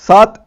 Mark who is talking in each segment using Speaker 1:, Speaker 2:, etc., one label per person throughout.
Speaker 1: 7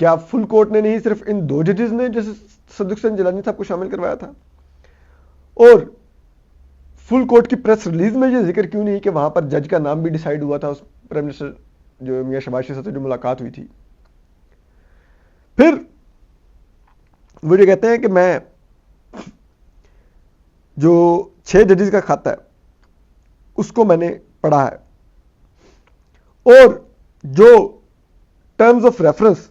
Speaker 1: کیا full court نے نہیں صرف ان 2 ججز نے جیسے صدیق حسین جیلانی صاحب کو شامل کروایا تھا؟ اور فل کورٹ کی پریس ریلیز میں یہ ذکر کیوں نہیں کہ وہاں پر جج کا نام بھی ڈیسائیڈ ہوا تھا اس پرائم منسٹر جو میاں شہباز شریف سے جو ملاقات ہوئی تھی؟ پھر وہ یہ کہتے ہیں کہ میں جو 6 ججز کا خط ہے اس کو میں نے پڑھا ہے اور جو ٹرمز آف ریفرنس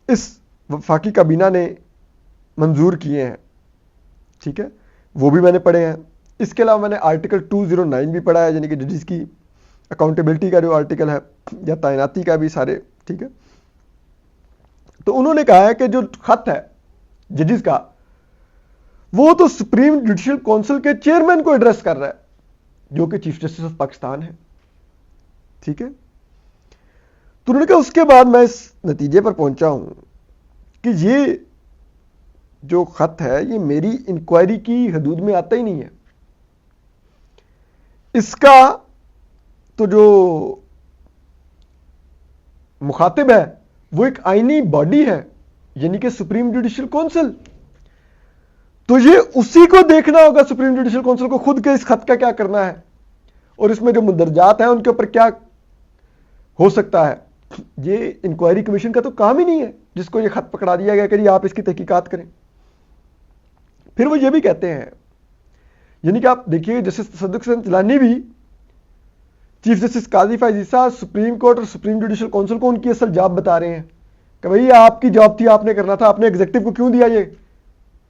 Speaker 1: اس وفاقی کابینہ نے منظور کیے ہیں، ٹھیک ہے، وہ بھی میں نے پڑھے ہیں. اس کے علاوہ میں نے آرٹیکل 209 بھی پڑھا ہے، یعنی کہ ججز کی اکاؤنٹیبلٹی کا جو آرٹیکل ہے یا تعیناتی کا بھی سارے، ٹھیک ہے. تو انہوں نے کہا ہے کہ جو خط ہے ججز کا وہ تو سپریم جوڈیشل کونسل کے چیئرمین کو ایڈریس کر رہا ہے جو کہ چیف جسٹس آف پاکستان ہے، ٹھیک ہے. تو انہوں نے کہا اس کے بعد میں اس نتیجے پر پہنچا ہوں کہ یہ جو خط ہے یہ میری انکوائری کی حدود میں آتا ہی نہیں ہے. اس کا تو جو مخاطب ہے وہ ایک آئینی باڈی ہے، یعنی کہ سپریم جوڈیشل کونسل. تو یہ اسی کو دیکھنا ہوگا سپریم جوڈیشل کونسل کو خود کے اس خط کا کیا کرنا ہے اور اس میں جو مندرجات ہیں ان کے اوپر کیا ہو سکتا ہے. یہ انکوائری کمیشن کا تو کام ہی نہیں ہے جس کو یہ خط پکڑا دیا گیا کہ جی آپ اس کی تحقیقات کریں. پھر وہ یہ بھی کہتے ہیں، یعنی کہ آپ دیکھیے جسٹس صدیق حسین جیلانی بھی چیف جسٹس قاضی فائز عیسیٰ سپریم کورٹ اور سپریم جوڈیشل کونسل کو ان کی اصل جاب بتا رہے ہیں کہ بھئی آپ کی جاب تھی، آپ نے کرنا تھا، آپ نے ایگزیکٹو کو کیوں دیا یہ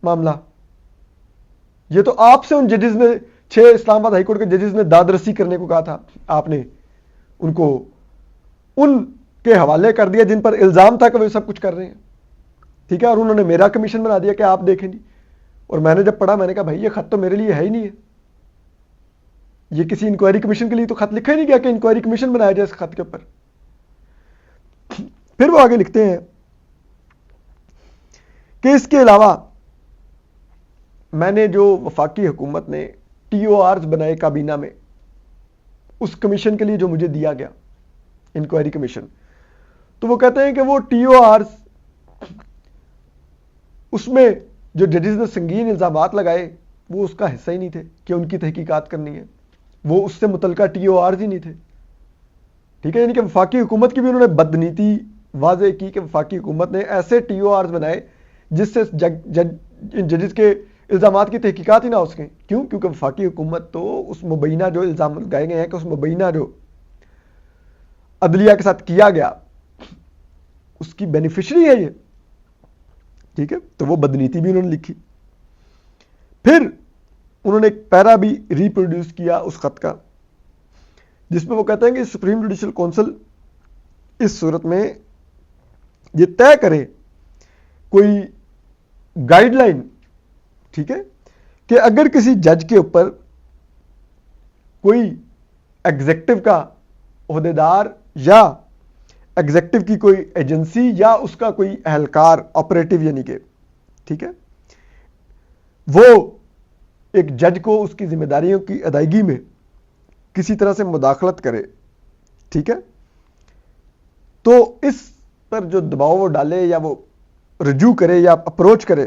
Speaker 1: معاملہ؟ یہ تو آپ سے ان ججز نے 6 اسلام آباد ہائی کورٹ کے ججز نے داد رسی کرنے کو کہا تھا، آپ نے ان کو ان کے حوالے کر دیا جن پر الزام تھا کہ وہ سب کچھ کر رہے ہیں، ٹھیک ہے. اور انہوں نے میرا کمیشن بنا دیا کہ آپ دیکھیں جی. اور میں نے جب پڑھا میں نے کہا بھائی یہ خط تو میرے لیے ہے ہی نہیں ہے، یہ کسی انکوائری کمیشن کے لیے تو خط لکھا ہی نہیں گیا کہ انکوائری کمیشن بنایا جائے اس خط کے اوپر. پھر وہ آگے لکھتے ہیں کہ اس کے علاوہ میں نے جو وفاقی حکومت نے ٹی او آرز بنائے کابینہ میں اس کمیشن کے لیے جو مجھے دیا گیا انکوائری کمیشن، تو وہ کہتے ہیں کہ وہ ٹی او آرز اس میں جو ججز نے سنگین الزامات لگائے وہ اس کا حصہ ہی نہیں تھے کہ ان کی تحقیقات کرنی ہے، وہ اس سے متعلقہ ٹی او آرز ہی نہیں تھے، ٹھیک ہے. یعنی کہ وفاقی حکومت کی بھی انہوں نے بدنیتی واضح کی کہ وفاقی حکومت نے ایسے ٹی او آرز بنائے جس سے ججز کے الزامات کی تحقیقات ہی نہ ہو سکیں. کیوں؟ کیونکہ وفاقی حکومت تو اس مبینہ جو الزام لگائے گئے ہیں کہ اس مبینہ جو عدلیہ کے ساتھ کیا گیا اس کی بینیفیشری ہے یہ، ٹھیک ہے. تو وہ بدنیتی بھی انہوں نے لکھی. پھر انہوں نے ایک پیرا بھی ریپروڈیوس کیا اس خط کا جس میں وہ کہتے ہیں کہ سپریم جوڈیشل کونسل اس صورت میں یہ طے کرے کوئی گائیڈ لائن، ٹھیک ہے، کہ اگر کسی جج کے اوپر کوئی ایگزیکٹو کا عہدیدار یا ایگزیکٹو کی کوئی ایجنسی یا اس کا کوئی اہلکار آپریٹو، یعنی کہ ٹھیک ہے، وہ ایک جج کو اس کی ذمہ داریوں کی ادائیگی میں کسی طرح سے مداخلت کرے، ٹھیک ہے، تو اس پر جو دباؤ وہ ڈالے یا وہ رجوع کرے یا اپروچ کرے،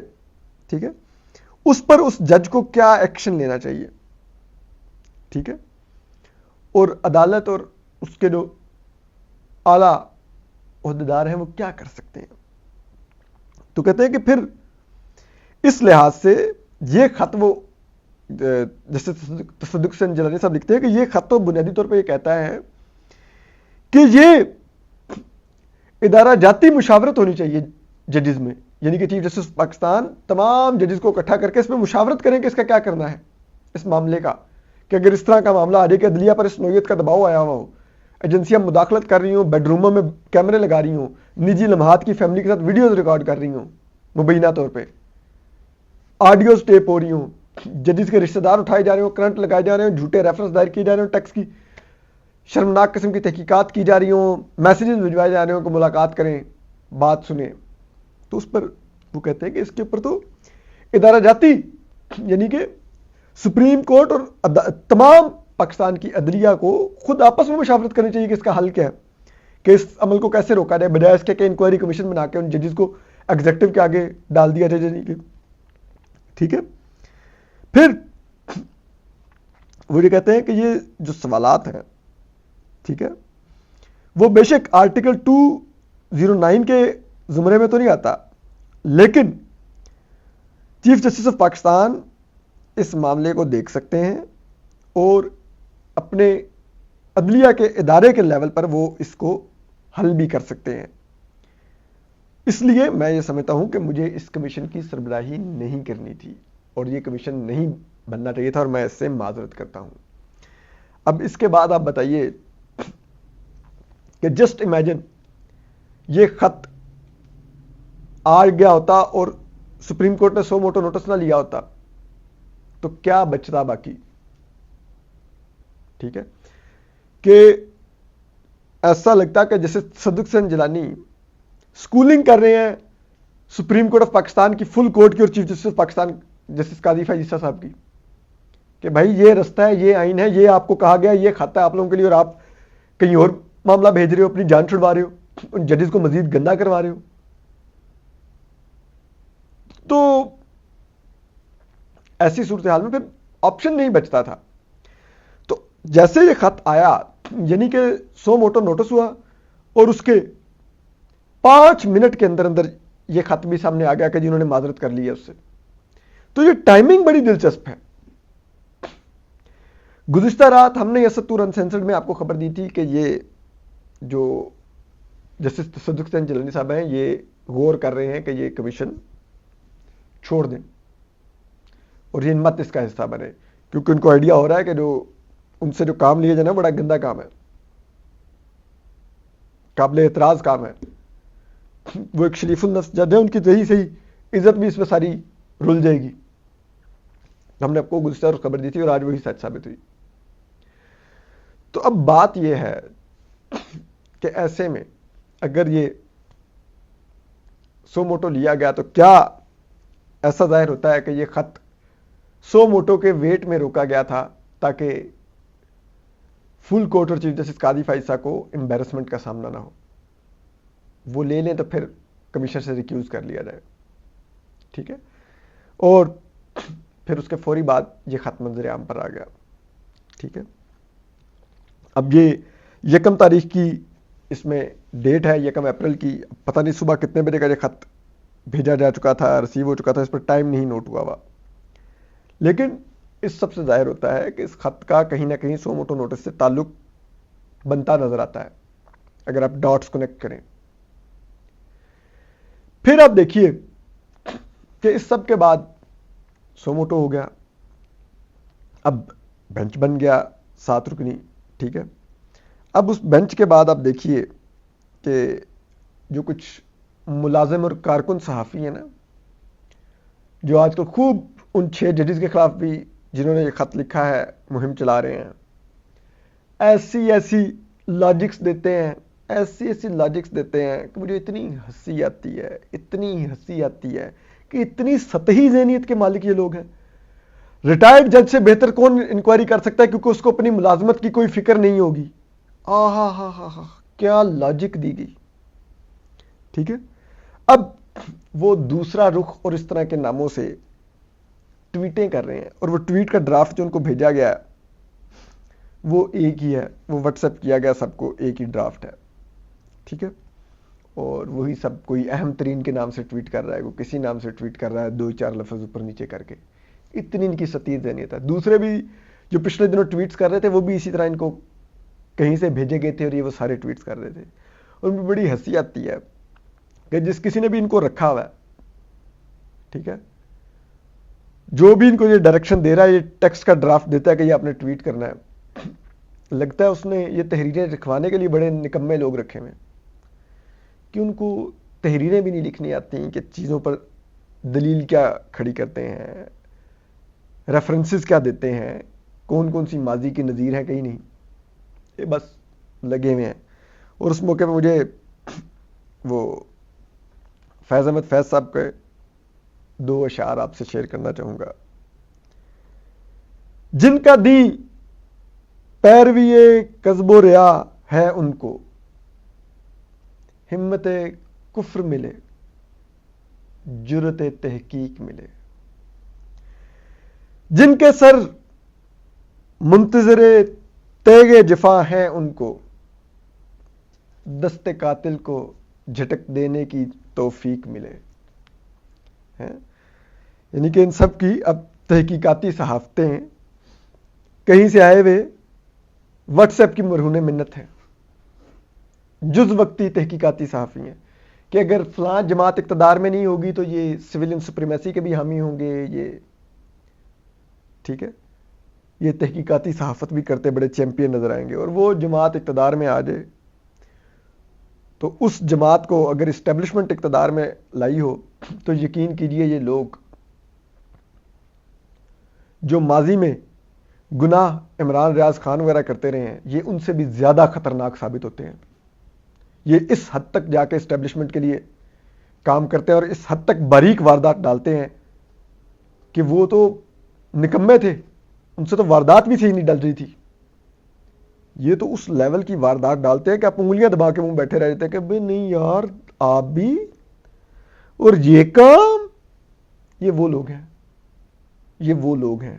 Speaker 1: ٹھیک ہے، اس پر اس جج کو کیا ایکشن لینا چاہیے، ٹھیک ہے، اور عدالت اور اس کے جو اعلیٰ عہدیدار ہیں وہ کیا کر سکتے ہیں. تو کہتے ہیں کہ پھر اس لحاظ سے یہ خط وہ جیسے صدیق حسین جیلانی صاحب لکھتے ہیں کہ یہ خط تو بنیادی طور پہ یہ کہتا ہے کہ یہ ادارہ جاتی مشاورت ہونی چاہیے ججز میں، یعنی کہ چیف جسٹس پاکستان تمام ججز کو اکٹھا کر کے اس میں مشاورت کریں کہ اس کا کیا کرنا ہے اس معاملے کا، کہ اگر اس طرح کا معاملہ آ جائے کہ عدلیہ پر اس نوعیت کا دباؤ آیا ہوا ہو، ایجنسیاں مداخلت کر رہی ہوں، بیڈ روموں میں کیمرے لگا رہی ہوں، نجی لمحات کی فیملی کے ساتھ ویڈیوز ریکارڈ کر رہی ہوں، مبینہ طور پہ آڈیوز ٹیپ ہو رہی ہوں، ججز کے رشتہ دار اٹھائے جا رہے ہوں، کرنٹ لگائے جا رہے ہیں، جھوٹے ریفرنس دائر کیے جا رہے ہیں، ٹیکس کی شرمناک قسم کی تحقیقات کی جا رہی ہوں، میسیجز بھجوائے جا رہے ہوں کہ ملاقات کریں، بات سنیں. تو اس پر وہ کہتے ہیں کہ اس کے اوپر تو ادارہ جاتی یعنی کہ سپریم کورٹ اور تمام پاکستان کی عدلیہ کو خود آپس میں مشاورت کرنی چاہیے کہ اس کا حل کیا ہے، کہ اس عمل کو کیسے روکا جائے، بجائے اس کے کہ انکوائری کمیشن بنا کے ان ججز کو ایگزیکٹو کے آگے ڈال دیا جائے. ٹھیک ہے. پھر وہ یہ کہتے ہیں کہ یہ جو سوالات ہیں، ٹھیک ہے، وہ بے شک آرٹیکل 209 کے زمرے میں تو نہیں آتا، لیکن چیف جسٹس آف پاکستان اس معاملے کو دیکھ سکتے ہیں اور اپنے عدلیہ کے ادارے کے لیول پر وہ اس کو حل بھی کر سکتے ہیں. اس لیے میں یہ سمجھتا ہوں کہ مجھے اس کمیشن کی سربراہی نہیں کرنی تھی اور یہ کمیشن نہیں بننا چاہیے تھا، اور میں اس سے معذرت کرتا ہوں. اب اس کے بعد آپ بتائیے کہ جسٹ امیجن یہ خط آ گیا ہوتا اور سپریم کورٹ نے سو موٹو نوٹس نہ لیا ہوتا تو کیا بچتا باقی. ٹھیک ہے، کہ ایسا لگتا کہ جیسے صدق حسین جیلانی سکولنگ کر رہے ہیں سپریم کورٹ آف پاکستان کی، فل کورٹ کی، اور chief justice of Pakistan justice قاضی فائز عیسیٰ صاحب کی، کہ بھائی یہ رستہ ہے، یہ آئین ہے، یہ آپ کو کہا گیا، یہ خط ہے آپ لوگوں کے لیے، اور آپ کہیں اور معاملہ بھیج رہے ہو، اپنی جان چھڑوا رہے ہو، ان ججز کو مزید گندا کروا رہے ہو. تو ایسی صورتحال میں پھر آپشن نہیں بچتا تھا. تو جیسے یہ خط آیا، یعنی کہ 100 موٹو نوٹس ہوا اور اس کے 5 منٹ کے اندر اندر یہ خط بھی سامنے آ گیا کہ جنہوں نے معذرت کر لی ہے اس سے. تو یہ ٹائمنگ بڑی دلچسپ ہے. گزشتہ رات ہم نے یستور انسینسرڈ میں آپ کو خبر دی تھی کہ یہ جو جسٹس صدق حسین جیلانی صاحب ہیں یہ غور کر رہے ہیں کہ یہ کمیشن چھوڑ دیں اور یہ مت اس کا حصہ بنے، کیونکہ ان کو آئیڈیا ہو رہا ہے کہ جو ان سے جو کام لیا جانا بڑا گندا کام ہے، قابل اعتراض کام ہے. وہ ایک شریف النفس جج ہے، ان کی صحیح عزت بھی اس میں ساری رل جائے گی. ہم نے آپ کو گزشتہ روز خبر دی تھی اور آج وہی سچ ثابت ہوئی. تو اب بات یہ ہے کہ ایسے میں اگر یہ 100 موٹو لیا گیا تو کیا ایسا ظاہر ہوتا ہے کہ یہ خط 100 موٹو کے ویٹ میں روکا گیا تھا تاکہ فل کورٹ اور چیف جسٹس قاضی فائز عیسیٰ کو امبیرسمنٹ کا سامنا نہ ہو. وہ لے لیں تو پھر کمیشن سے ریکیوز کر لیا جائے. ٹھیک ہے، اور پھر اس کے فوری بعد یہ خط منظر عام پر آ گیا. ٹھیک ہے، اب یہ 1 تاریخ کی اس میں ڈیٹ ہے، 1 اپریل کی. پتہ نہیں صبح کتنے بجے کا یہ خط بھیجا جا چکا تھا، ریسیو ہو چکا تھا، اس پر ٹائم نہیں نوٹ ہوا. لیکن اس سب سے ظاہر ہوتا ہے کہ اس خط کا کہیں نہ کہیں 100 موٹو نوٹس سے تعلق بنتا نظر آتا ہے اگر آپ ڈاٹس کنیکٹ کریں. پھر آپ دیکھیے کہ اس سب کے بعد 100 موٹو ہو گیا، اب بینچ بن گیا 7 رکنی. ٹھیک ہے، اب اس بینچ کے بعد آپ دیکھیے کہ جو کچھ ملازم اور کارکن صحافی ہیں نا، جو آج کل خوب ان 6 ججز کے خلاف بھی جنہوں نے یہ خط لکھا ہے مہم چلا رہے ہیں، ایسی لاجکس دیتے ہیں، ایسی لاجکس دیتے ہیں کہ مجھے اتنی ہنسی آتی ہے کہ اتنی سطحی ذہنیت کے مالک یہ لوگ ہیں. ریٹائرڈ جج سے بہتر کون انکوائری کر سکتا ہے، کیونکہ اس کو اپنی ملازمت کی کوئی فکر نہیں ہوگی. ہاں کیا لاجک دی گئی. ٹھیک ہے، اب وہ دوسرا رخ اور اس طرح کے ناموں سے ٹویٹیں کر رہے ہیں، اور وہ ٹویٹ کا ڈرافٹ جو ان کو بھیجا گیا ہے وہ ایک ہی ہے، وہ واٹس ایپ کیا گیا سب کو، ایک ہی ڈرافٹ ہے. ٹھیک ہے، اور وہی سب کوئی اہم ترین کے نام سے ٹویٹ کر رہا ہے، کوئی کسی نام سے ٹویٹ کر رہا ہے، 2-4 لفظ اوپر نیچے کر کے. اتنی ان کی سطحی ذہنیت ہے. دوسرے بھی جو پچھلے دنوں ٹویٹس کر رہے تھے وہ بھی اسی طرح ان کو کہیں سے بھیجے گئے تھے اور یہ وہ سارے ٹویٹس کر رہے تھے. اور ان میں بڑی ہنسی آتی ہے کہ جس کسی نے بھی ان کو رکھا ہوا ہے، ٹھیک ہے، جو بھی ان کو یہ ڈائریکشن دے رہا ہے، یہ ٹیکسٹ کا ڈرافٹ دیتا ہے کہ یہ آپ نے ٹویٹ کرنا ہے، لگتا ہے اس نے یہ تحریریں لکھوانے کے لیے بڑے نکمے لوگ رکھے ہوئے کہ ان کو تحریریں بھی نہیں لکھنی آتی کہ چیزوں پر دلیل کیا کھڑی کرتے ہیں، ریفرنسز کیا دیتے ہیں، کون سی ماضی کی نظیر ہیں، کہیں نہیں، یہ بس لگے ہوئے ہیں. اور اس موقع پہ مجھے وہ فیض احمد فیض صاحب کے 2 اشعار آپ سے شیئر کرنا چاہوں گا. جن کا دین پیروی کذب و ریا ہے ان کو، ہمت کفر ملے، جرت تحقیق ملے، جن کے سر منتظر تیغ جفا ہیں ان کو دست قاتل کو جھٹک دینے کی توفیق ملے. یعنی کہ ان سب کی اب تحقیقاتی صحافتیں کہیں سے آئے ہوئے واٹس ایپ کی مرہون منت ہیں، جز وقتی تحقیقاتی صحافی ہیں کہ اگر فلاں جماعت اقتدار میں نہیں ہوگی تو یہ سویلین سپریمیسی کے بھی حامی ہوں گے. یہ ٹھیک ہے، یہ تحقیقاتی صحافت بھی کرتے بڑے چیمپئن نظر آئیں گے. اور وہ جماعت اقتدار میں آ جائے تو اس جماعت کو اگر اسٹیبلشمنٹ اقتدار میں لائی ہو تو یقین کیجئے یہ لوگ جو ماضی میں گناہ عمران ریاض خان وغیرہ کرتے رہے ہیں یہ ان سے بھی زیادہ خطرناک ثابت ہوتے ہیں. یہ اس حد تک جا کے اسٹیبلشمنٹ کے لیے کام کرتے ہیں اور اس حد تک باریک واردات ڈالتے ہیں کہ وہ تو نکمے تھے، ان سے تو واردات بھی صحیح نہیں ڈل رہی تھی. یہ تو اس لیول کی واردات ڈالتے ہیں کہ آپ انگلیاں دبا کے منہ بیٹھے رہ جاتے ہیں کہ بھئی نہیں یار آپ بھی، اور یہ کام، یہ وہ لوگ ہیں، یہ وہ لوگ ہیں.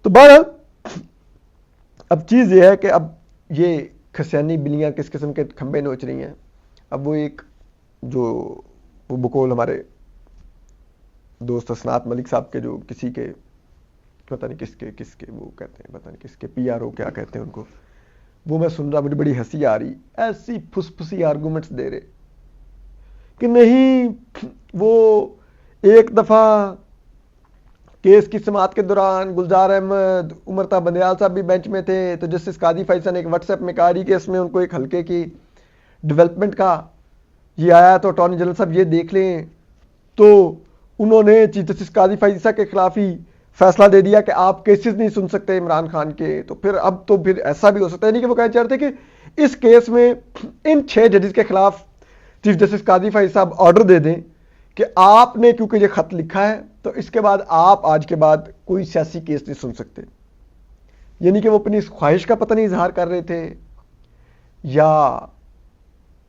Speaker 1: تو بہرحال اب چیز یہ ہے کہ اب یہ کھسیانی بلیاں کس قسم کے کھمبے نوچ رہی ہیں. اب وہ ایک جو وہ بقول ہمارے دوست اسنات ملک صاحب کے جو کسی کے پتہ نہیں کس کے وہ کہتے ہیں، پتہ نہیں کس کے پی آر او کیا کہتے ہیں ان کو، وہ میں سن رہا، مجھے بڑی ہنسی آ رہی، ایسی پھس پھسی آرگومنٹس دے رہے کہ نہیں وہ ایک دفعہ کیس کی سماعت کے دوران گلزار احمد، عمرتا بندیال صاحب بھی بینچ میں تھے تو جسٹس قاضی فیصل نے ایک واٹس ایپ میں کہا رہی کہ اس میں ان کو ایک ہلکے کی ڈیولپمنٹ کا یہ آیا تو اٹارنی جنرل صاحب یہ دیکھ لیں، تو انہوں نے چیف جسٹس قاضی فیصل کے خلاف ہی فیصلہ دے دیا کہ آپ کیسز نہیں سن سکتے عمران خان کے. تو پھر اب تو پھر ایسا بھی ہو سکتا ہے، نہیں کہ وہ کہنا چاہتے کہ اس کیس میں ان 6 ججز کے خلاف چیف جسٹس قاضی فیصل صاحب آرڈر دے دیں کہ آپ نے کیونکہ یہ خط لکھا ہے تو اس کے بعد آپ آج کے بعد کوئی سیاسی کیس نہیں سن سکتے. یعنی کہ وہ اپنی اس خواہش کا پتہ نہیں اظہار کر رہے تھے یا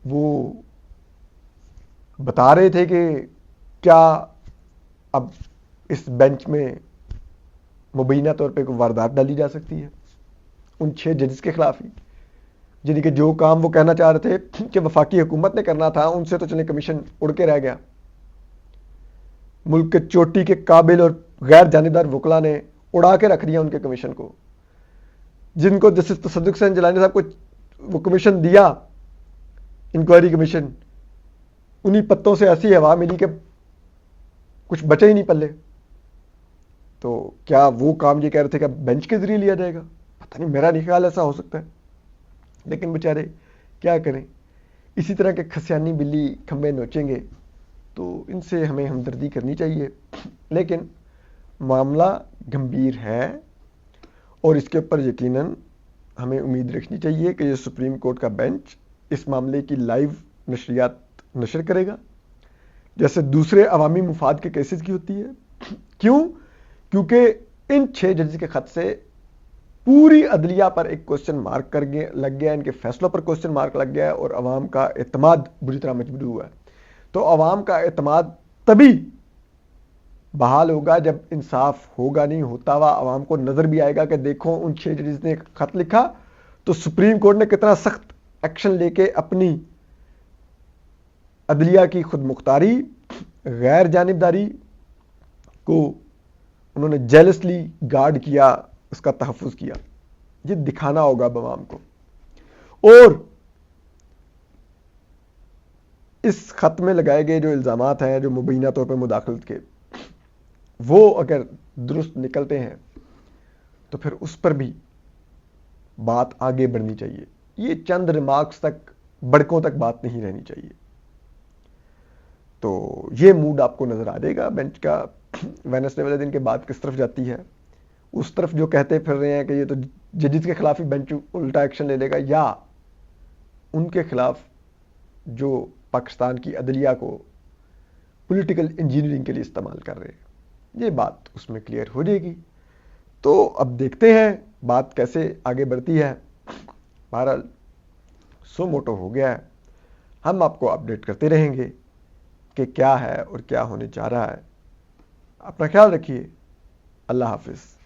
Speaker 1: وہ بتا رہے تھے کہ کیا اب اس بینچ میں مبینہ طور پہ کوئی واردات ڈالی جا سکتی ہے ان 6 ججز کے خلاف ہی. یعنی کہ جو کام وہ کہنا چاہ رہے تھے کہ وفاقی حکومت نے کرنا تھا ان سے تو چلے کمیشن اڑ کے رہ گیا. ملک کے چوٹی کے قابل اور غیر جانبدار وکلا نے اڑا کے رکھ دیا ان کے کمیشن کو، جن کو جسٹس تصدق حسین جیلانی صاحب کو وہ کمیشن دیا، انکوائری کمیشن، انہی پتوں سے ایسی ہوا ملی کہ کچھ بچے ہی نہیں پلے. تو کیا وہ کام یہ کہہ رہے تھے کہ بینچ کے ذریعے لیا جائے گا؟ پتہ نہیں، میرا نہیں خیال ایسا ہو سکتا ہے. لیکن بیچارے کیا کریں، اسی طرح کے کھسیانی بلی کھمبے نوچیں گے تو ان سے ہمیں ہمدردی کرنی چاہیے. لیکن معاملہ گمبھیر ہے اور اس کے اوپر یقیناً ہمیں امید رکھنی چاہیے کہ یہ سپریم کورٹ کا بینچ اس معاملے کی لائیو نشریات نشر کرے گا جیسے دوسرے عوامی مفاد کے کیسز کی ہوتی ہے. کیوں؟ کیونکہ ان 6 ججز کے خط سے پوری عدلیہ پر ایک کوسچن مارک لگ گیا، ان کے فیصلوں پر کوسچن مارک لگ گیا ہے اور عوام کا اعتماد بری طرح مجروح ہوا ہے. تو عوام کا اعتماد تبھی بحال ہوگا جب انصاف ہوگا، نہیں ہوتا ہوا عوام کو نظر بھی آئے گا کہ دیکھو ان 6 ججز نے خط لکھا تو سپریم کورٹ نے کتنا سخت ایکشن لے کے اپنی عدلیہ کی خود مختاری، غیر جانبداری کو انہوں نے جیلسلی گارڈ کیا، اس کا تحفظ کیا. یہ دکھانا ہوگا عوام کو. اور اس خط میں لگائے گئے جو الزامات ہیں جو مبینہ طور پر مداخلت کے، وہ اگر درست نکلتے ہیں تو پھر اس پر بھی بات آگے بڑھنی چاہیے. یہ چند ریمارکس تک، بڑکوں تک بات نہیں رہنی چاہیے. تو یہ موڈ آپ کو نظر آ جائے گا بینچ کا ویڈنسڈے والے دن کے بعد کس طرف جاتی ہے. اس طرف جو کہتے پھر رہے ہیں کہ یہ تو ججز کے خلاف ہی بینچ الٹا ایکشن لے لے گا، یا ان کے خلاف جو پاکستان کی عدلیہ کو پولیٹیکل انجینئرنگ کے لیے استعمال کر رہے ہیں، یہ بات اس میں کلیئر ہو جائے گی. تو اب دیکھتے ہیں بات کیسے آگے بڑھتی ہے. بہرحال سو موٹو ہو گیا ہے. ہم آپ کو اپڈیٹ کرتے رہیں گے کہ کیا ہے اور کیا ہونے جا رہا ہے. اپنا خیال رکھیے. اللہ حافظ.